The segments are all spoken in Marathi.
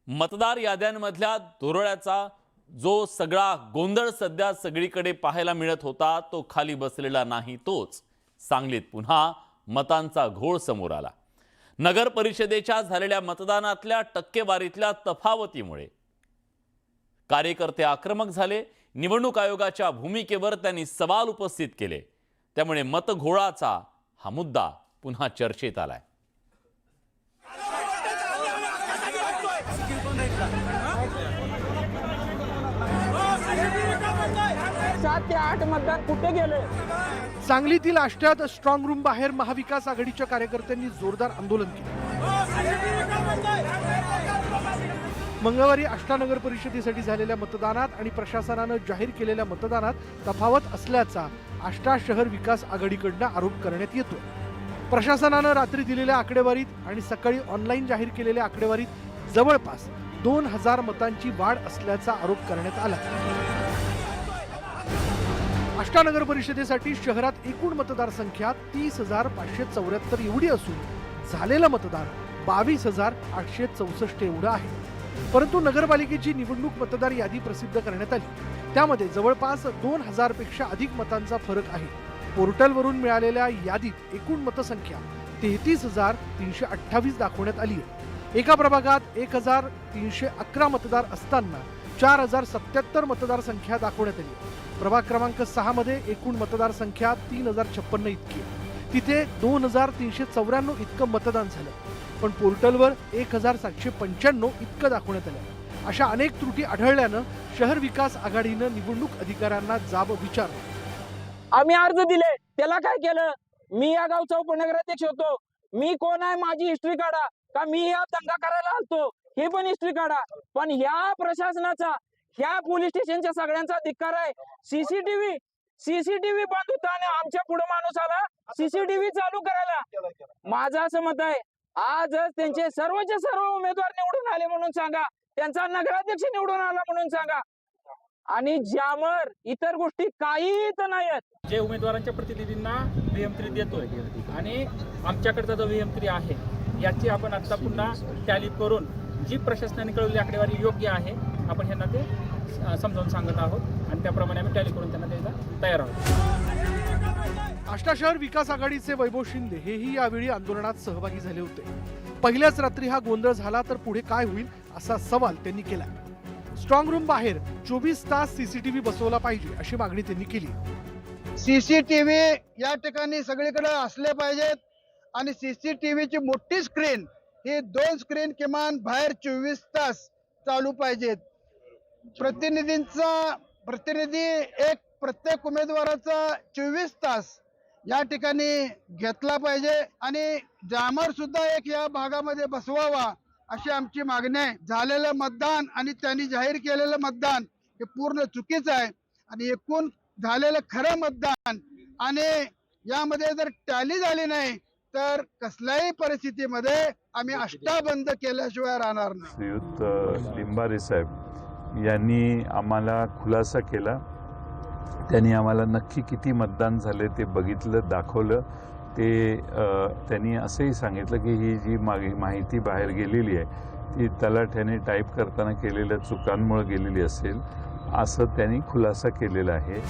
मतदार याद्यांमधल्या धुरळ्याचा जो सगळा गोंधळ सध्या सगळीकडे पाहायला मिळत होता तो खाली बसलेला नाही। तोच सांगलीत पुन्हा मतांचा घोळ समोर आला। नगर परिषदेच्या झालेल्या मतदानातल्या टक्केवारीतल्या तफावतीमुळे कार्यकर्ते आक्रमक झाले। निवडणूक आयोगाच्या भूमिकेवर त्यांनी सवाल उपस्थित केले। त्यामुळे मतघोळाचा हा मुद्दा पुन्हा चर्चेत आलाय। 7 ते 8 मतदान कुठे गेले? सांगलीतील आष्ट्यात स्ट्रॉंग रूम बाहेर महाविकास आघाडीच्या कार्यकर्त्यांनी जोरदार आंदोलन केले। मंगळवारी आष्टा नगर परिषदेसाठी झालेल्या मतदानात आणि प्रशासनाने जाहीर केलेल्या मतदानात तफावत असल्याचा आष्टा शहर विकास आघाडीकडून आरोप करण्यात येतो। प्रशासनाने रात्री दिलेल्या आकडेवारीत आणि सकाळी ऑनलाईन जाहीर केलेल्या आकडेवारीत जवळपास 2000 मतांची वाढ असल्याचा आरोप करण्यात आला। आष्टा नगर परिषदेसाठी शहरात एकूण मतदार संख्या 30,574 एवढी असून झालेलं मतदान 22,864 एवढं आहे। परंतु नगरपालिकेची निवडणूक मतदार यादी प्रसिद्ध करण्यात आली। त्यामध्ये जवळपास 2000 पेक्षा अधिक मतांचा फरक आहे। पोर्टलवरून मिळालेल्या यादीत एकूण मतसंख्या 33,328 दाखवण्यात आली आहे। एका प्रभागात 1,311 मतदार असताना 4,077 मतदार संख्या दाखवण्यात आली। प्रभाग क्रमांक 6 मध्ये एकूण मतदार संख्या 3,056 इतकी आहे। तिथे 2,394 इतकं मतदान झालं, पण पोर्टलवर 1,795 इतकं दाखवण्यात आलं। अशा अनेक त्रुटी आढळल्यानं शहर विकास आघाडीनं निवडणूक अधिकाऱ्यांना जाब विचारला। आम्ही अर्ज दिले, त्याला काय केलं? मी या गावचा उपनगराध्यक्ष होतो, मी कोण आहे माझी हिस्ट्री काढा, का मी या दंगा करायला आलतो हे पण हिस्ट्री काढा। पण ह्या प्रशासनाचा, ह्या पोलीस स्टेशनच्या सगळ्यांचा धिक्कार आहे। सीसीटीव्ही बंद होता आणि आमच्या पुढे माणूस आला सीसीटीव्ही चालू करायला। माझं असं मत आहे, आज त्यांचे सर्वचे सर्व उमेदवार निवडून आले म्हणून सांगा, त्यांचा नगराध्यक्ष निवडून आला म्हणून सांगा, आणि ज्यावर इतर गोष्टी काहीच नाहीत। जे उमेदवारांच्या प्रतिनिधींना VM3 देतोय आणि आमच्याकडचा जो VM3 आहे याची आपण आता पुन्हा टॅली करून जी प्रशासनाने कळवलेली आकडेवारी योग्य आहे आपण ह्यांना ते समजावून सांगत आहोत आणि त्याप्रमाणे आम्ही टॅली करून त्यांना द्यायला तयार आहोत। आष्टा शहर विकास आघाडीचे वैभव शिंदे हेही यावेळी आंदोलनात सहभागी झाले होते। पहिल्याच रात्री हा गोंधळ झाला तर पुढे काय होईल असा सवाल त्यांनी केला। स्ट्रॉंग रूम बाहेर 24 तास सीसीटीव्ही बसवला पाहिजे अशी मागणी त्यांनी केली। सीसीटीव्ही या ठिकाणी सगळीकडे असले पाहिजेत आणि सीसीटीव्हीची मोठी स्क्रीन ही 2 स्क्रीन किमान बाहेर 24 तास चालू पाहिजेत। प्रतिनिधी एक प्रत्येक उमेदवाराचा 24 तास या ठिकाणी घेतला पाहिजे आणि जामर सुद्धा एक या भागामध्ये बसवावा अशी आमची मागणी आहे। झालेलं मतदान आणि त्यांनी जाहीर केलेलं मतदान हे पूर्ण चुकीचं आहे आणि एकूण झालेलं खरं मतदान आणि यामध्ये जर टॅली झाली नाही तर कसल्याही परिस्थितीमध्ये आम्ही आष्टा बंद केल्याशिवाय राहणार नाही। श्रीयुत लिंबारे साहेब यांनी आम्हाला खुलासा केला। त्यांनी आम्हाला नक्की किती मतदान झाले ते बघितलं, दाखवलं। ते त्यांनी असंही सांगितलं की ही जी माहिती बाहेर गेलेली आहे ती तलाठ्याने टाईप करताना केलेल्या चुकांमुळे गेलेली असेल असं त्यांनी खुलासा केलेला आहे।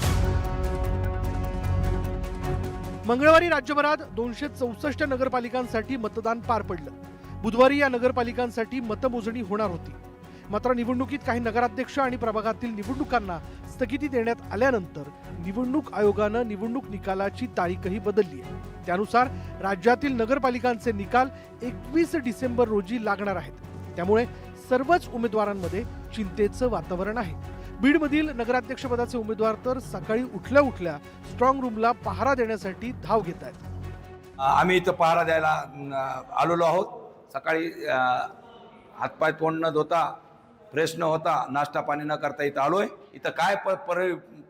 मंगळवारी राज्यभरात 264 नगरपालिकांसाठी मतदान पार पडलं। बुधवारी या नगरपालिकांसाठी मतमोजणी होणार होती। मात्र निवडणुकीत काही नगराध्यक्ष आणि प्रभागातील निवडणुकांना स्थगिती देण्यात आल्यानंतर निवडणूक आयोगानं निवडणूक निकालाची तारीखही बदलली आहे। त्यानुसार राज्यातील नगरपालिकांचे निकाल 21 डिसेंबर रोजी लागणार आहेत। त्यामुळे सर्वच उमेदवारांमध्ये चिंतेचं वातावरण आहे। बीडमधील नगराध्यक्षपदाचे उमेदवार तर सकाळी उठल्या उठल्या स्ट्रॉंग रूमला पहारा देण्यासाठी धाव घेत आहेत। आम्ही इथं पहारा द्यायला आलेलो आहोत। सकाळी हातपाय तोंड न धुता, फ्रेश न होता, नाश्ता पाणी न करता इथं आलोय। इथं काय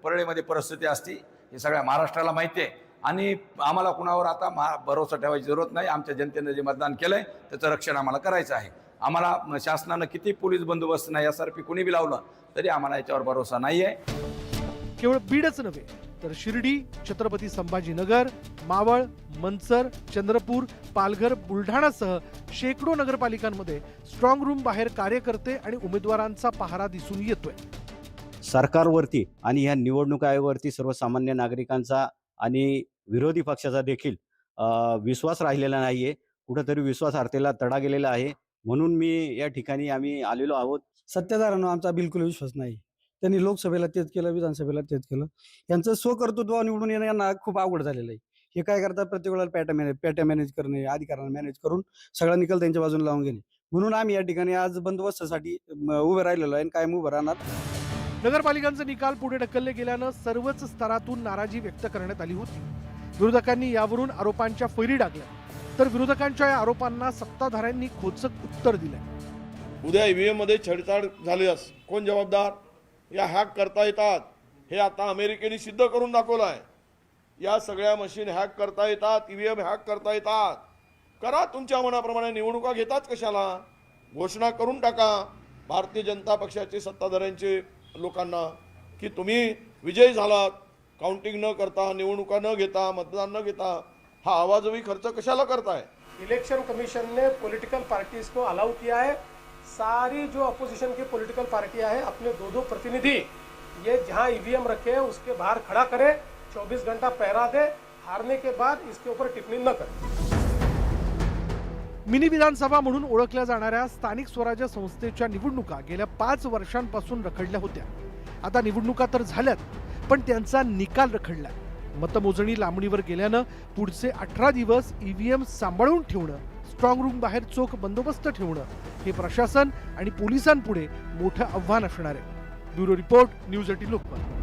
परळीमध्ये परिस्थिती असते हे सगळ्या महाराष्ट्राला माहिती आहे आणि आम्हाला कुणावर आता भरोसा ठेवायची जरूरत नाही। आमच्या जनतेने जे मतदान केलंय त्याचं रक्षण आम्हाला करायचं आहे। आम्हाला शासनानं किती पोलीस बंदोबस्त नाही SRP कुणी बी लावलं तरी आम्हाला याच्यावर भरोसा नाही आहे। केवळ बीडच नव्हे तर शिर्डी, छत्रपती संभाजीनगर, मावळ, मनसर, चंद्रपूर, पालघर, बुलढाणासह शेकडो नगरपालिकांमध्ये स्ट्रॉंग रूम बाहेर कार्यकर्ते आणि उमेदवारांचा पहारा दिसून येतोय. सरकारवरती आणि ह्या निवडणूक आयोगावरती सर्वसामान्य नागरिकांचा आणि विरोधी पक्षाचा देखील विश्वास राहिलेला नाहीये. कुठंतरी विश्वासार्हतेला तडा गेलेला आहे. म्हणून मी या ठिकाणी आम्ही आलेलो आहोत. सत्ताधाऱ्यांना आमचा बिलकुल विश्वास नाही. त्यांनी लोकसभेला तेच केलं, विधानसभेला तेच केलं. यांचं स्वकर्तृत्व निवडून येणं यांना खूप अवघड झालेलं आहे. हे काय करतात, प्रत्येक वेळेला पॅट्या मॅनेज करणे, अधिकाऱ्यांना मॅनेज करून सगळा निकाल त्यांच्या बाजूने लावून घेणे. म्हणून आम्ही या ठिकाणी आज बंदोबस्तासाठी उभे राहिलेलो आहे आणि कायम उभं राहणार. नगरपालिकांचे निकाल पुढे ढकलले गेल्यानं सर्वच स्तरातून नाराजी व्यक्त करण्यात आली होती. विरोधकांनी यावरून आरोपांच्या फैरी टाकल्या, तर विरोधकांच्या या आरोपांना सत्ताधाऱ्यांनी खोचक उत्तर दिलंय. उद्या ईव्हीएम मध्ये छेडछाड झाल्यास कोण जबाबदार? या हॅक करता येतात हे आता अमेरिकेने सिद्ध करून दाखवलं आहे. या सगळ्या मशीन हॅक करता येतात, ईव्हीएम हॅक करता येतात. करा तुमच्या मनाप्रमाणे. निवडणुका घेतात कशाला? घोषणा करून टाका भारतीय जनता पक्षाचे सत्ताधाऱ्यांचे लोकांना की तुम्ही विजयी झालात. काउंटिंग न करता, निवडणुका न घेता, मतदान न घेता हा आवाजवी खर्च कशाला करताय? इलेक्शन कमीशन ने पॉलिटिकल पार्टीज को अलाउ किया है. सारी जो अपोजिशन की पॉलिटिकल पार्टी है अपने दो प्रतिनिधि ये जहां ईवीएम रखे उसके बाहर खड़ा करे, 24 घंटा पहरा दे. हारने के बाद इसके ऊपर टिप्पणी न करे. मिनी विधानसभा म्हणून ओळखल्या जाणाऱ्या स्थानिक स्वराज्य संस्थेच्या निवडणुका गेल्या 5 वर्षांपासून रखडल्या होत्या. आता निवडणुका तर झाल्यात, पण त्यांचा निकाल रखडला. मतमोजणी लांबणीवर गेल्यानं पुढचे 18 दिवस ईव्हीएम सांभाळून ठेवणं, स्ट्रॉंग रूम बाहेर चोख बंदोबस्त ठेवणं हे प्रशासन आणि पोलिसांपुढे मोठं आव्हान असणार आहे. Bureau report, news 18 Lokmat.